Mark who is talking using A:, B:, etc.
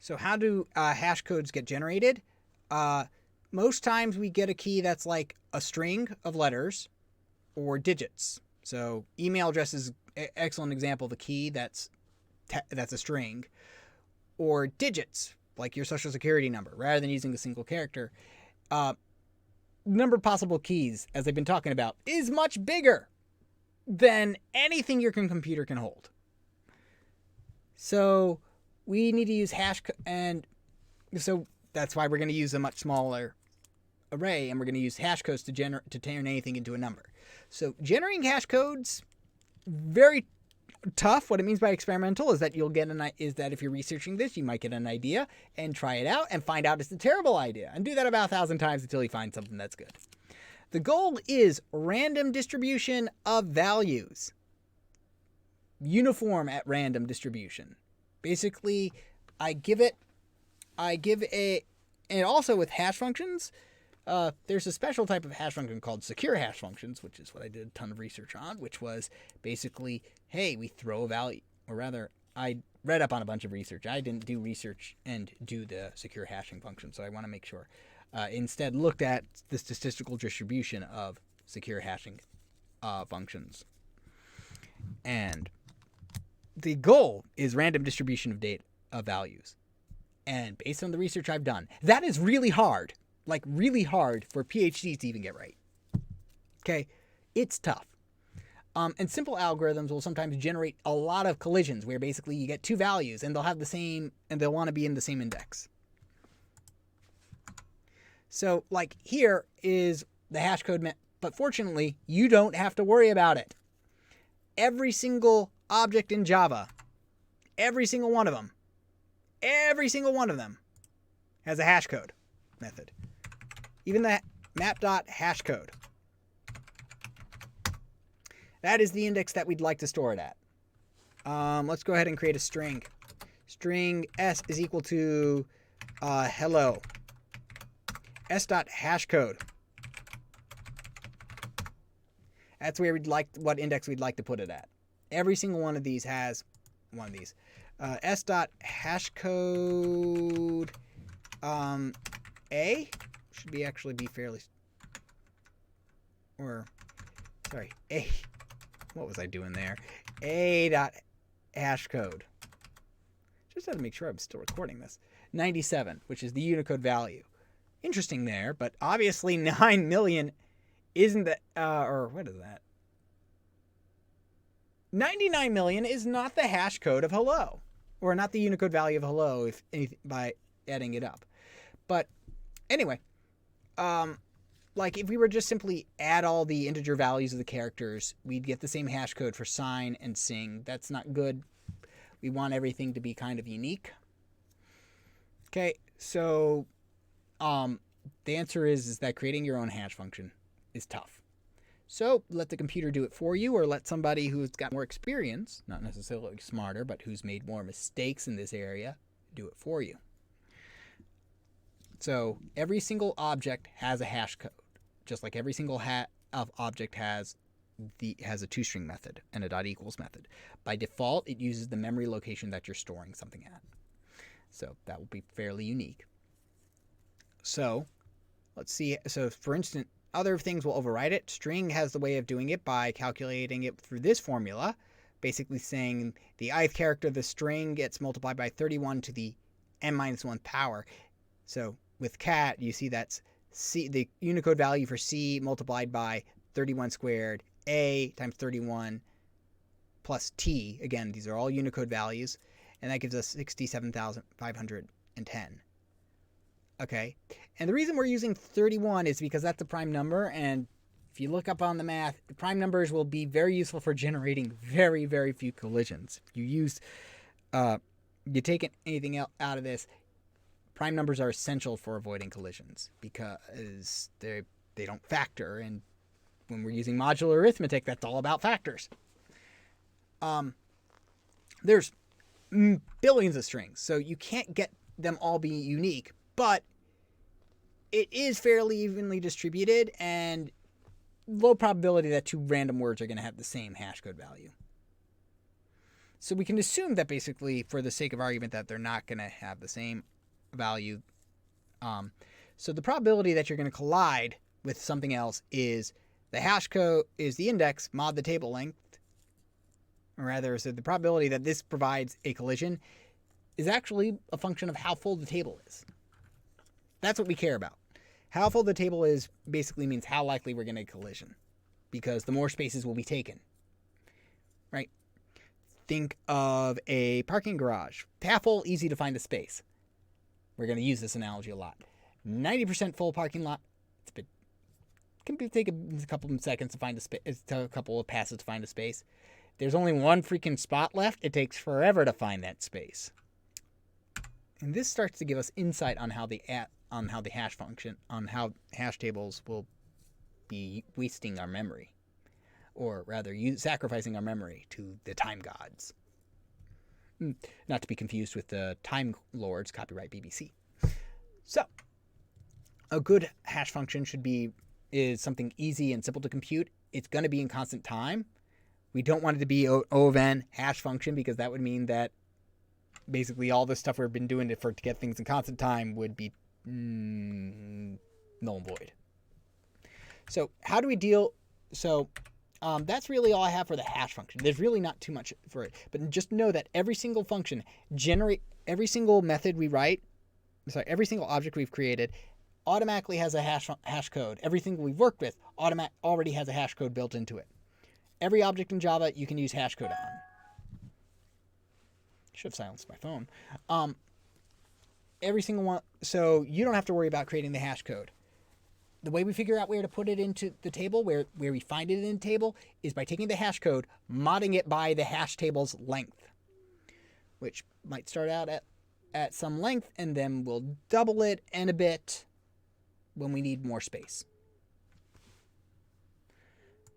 A: So how do hash codes get generated? Most times we get a key that's like a string of letters or digits. So email address is an excellent example of a key that's a string, or digits like your social security number rather than using a single character. Number of possible keys, as I've been talking about, is much bigger than anything your computer can hold. So we need to use hash, and so that's why we're going to use a much smaller array, and we're going to use hash codes to turn anything into a number. So generating hash codes, very tough. What it means by experimental is that if you're researching this, you might get an idea and try it out and find out it's a terrible idea, and do that about 1,000 times until you find something that's good. The goal is random distribution of values. Uniform at random distribution. Basically, and also with hash functions, there's a special type of hash function called secure hash functions, which is what I did a ton of research on, which was basically, hey, we throw a value, or rather, I read up on a bunch of research. I didn't do research and do the secure hashing function, so I want to make sure. Instead, looked at the statistical distribution of secure hashing functions. And the goal is random distribution of data of values. And based on the research I've done, that is really hard. Like really hard for PhDs to even get right. Okay? It's tough. And simple algorithms will sometimes generate a lot of collisions where basically you get two values and they'll have the same, and they'll want to be in the same index. So like here is the hash code, but fortunately you don't have to worry about it. Every single object in Java, every single one of them has a hash code method. Even the map.hashCode. That is the index that we'd like to store it at. Let's go ahead and create a string. String s is equal to hello. s.hashCode. That's where what index we'd like to put it at. Every single one of these has one of these. s.hashCode a should be actually be fairly, or sorry, a. What was I doing there? a.hashCode. Just had to make sure I'm still recording this. 97, which is the Unicode value. Interesting there, but obviously 9 million isn't the, or what is that? 99 million is not the hash code of hello, or not the Unicode value of hello if anything, by adding it up. But anyway, like if we were just simply add all the integer values of the characters, we'd get the same hash code for sign and sing. That's not good. We want everything to be kind of unique. Okay, so the answer is that creating your own hash function is tough. So let the computer do it for you, or let somebody who's got more experience, not necessarily smarter, but who's made more mistakes in this area, do it for you. So every single object has a hash code, just like every single object has a toString method and a .equals method. By default, it uses the memory location that you're storing something at. So that will be fairly unique. So let's see. So for instance, other things will override it. String has the way of doing it by calculating it through this formula, basically saying the ith character of the string gets multiplied by 31 to the n-1 power. So with cat, you see that's C, the Unicode value for C multiplied by 31 squared, A times 31 plus T. Again, these are all Unicode values, and that gives us 67,510. Okay, and the reason we're using 31 is because that's a prime number, and if you look up on the math, prime numbers will be very useful for generating very, very few collisions. You take anything else out of this, prime numbers are essential for avoiding collisions because they don't factor, and when we're using modular arithmetic, that's all about factors. There's billions of strings, so you can't get them all be unique, but it is fairly evenly distributed and low probability that two random words are going to have the same hash code value. So we can assume that basically, for the sake of argument, that they're not going to have the same value. So the probability that you're going to collide with something else is the hash code is the index mod the table length. Or rather, so the probability that this provides a collision is actually a function of how full the table is. That's what we care about. How full the table is basically means how likely we're going to collision, because the more spaces will be taken. Right? Think of a parking garage. Half full, easy to find a space. We're going to use this analogy a lot. 90% full parking lot, can take a couple of seconds to find a space, a couple of passes to find a space. There's only one freaking spot left. It takes forever to find that space. And this starts to give us insight on how the hash function, on how hash tables will be wasting our memory, or rather sacrificing our memory to the time gods. Not to be confused with the Time Lords, copyright BBC. So, a good hash function is something easy and simple to compute. It's going to be in constant time. We don't want it to be O of n hash function, because that would mean that basically all the stuff we've been doing to get things in constant time would be null and void. So how do we deal? So that's really all I have for the hash function. There's really not too much for it, but just know that every single function every single method we write, every single object we've created automatically has a hash code. Everything we've worked with already has a hash code built into it. Every object in Java you can use hashcode on. Should have silenced my phone. Every single one. So you don't have to worry about creating the hash code. The way we figure out where to put it into the table, where we find it in the table, is by taking the hash code, modding it by the hash table's length, which might start out at some length, and then we'll double it and a bit when we need more space.